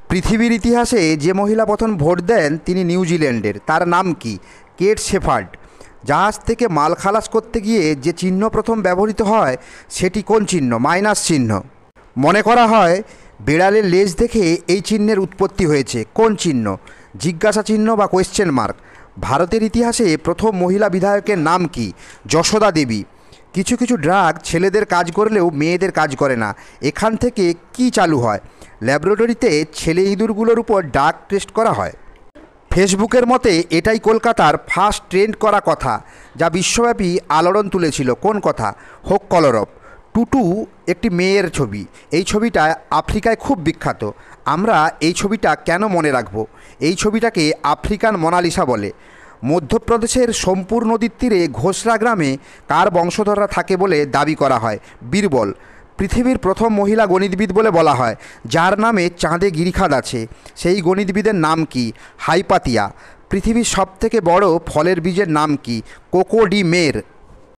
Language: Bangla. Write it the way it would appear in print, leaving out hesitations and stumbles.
পৃথিবীর ইতিহাসে যে মহিলা প্রথম ভোট দেন তিনি নিউজিল্যান্ডের। তার নাম কি? Kate Sheppard. জাহাজ থেকে মাল খালাস করতে গিয়ে যে চিহ্ন প্রথম ব্যবহৃত হয় সেটি কোন চিহ্ন? মাইনাস চিহ্ন। মনে করা হয় বিড়ালের লেজ দেখে এই চিহ্নের উৎপত্তি হয়েছে। কোন চিহ্ন? জিজ্ঞাসা চিহ্ন বা কোয়েশ্চেন মার্ক। ভারতের ইতিহাসে প্রথম মহিলা বিধায়কের নাম কি? যশোদা দেবী। কিছু কিছু ড্রাগ ছেলেদের কাজ করলেও মেয়েদের কাজ করে না, এখান থেকে কি চালু হয়? ল্যাবরেটরিতে ছেলে ইঁদুরগুলোর উপর ডাক টেস্ট করা হয়। ফেসবুকের মতে এটাই কলকাতার ফার্স্ট ট্রেন্ড করা কথা, যা বিশ্বব্যাপী আলোড়ন তুলেছিল। কোন কথা? হোক কলরব। টুটু একটি মেয়ের ছবি। এই ছবিটা আফ্রিকায় খুব বিখ্যাত। আমরা এই ছবিটা কেন মনে রাখব? এই ছবিটাকে আফ্রিকান মোনালিসা বলে। মধ্যপ্রদেশের সোমপুর নদীর তীরে ঘোষরা গ্রামে কার বংশধররা থাকে বলে দাবি করা হয়? বীরবল। পৃথিবীর প্রথম মহিলা গণিতবিদ বলে বলা হয় যার নামে চাঁদে গিরিখাত আছে, সেই গণিতবিদের নাম কি? হাইপাতিয়া। পৃথিবীর সবথেকে বড় ফলের বীজের নাম কি? কোকো ডি মের।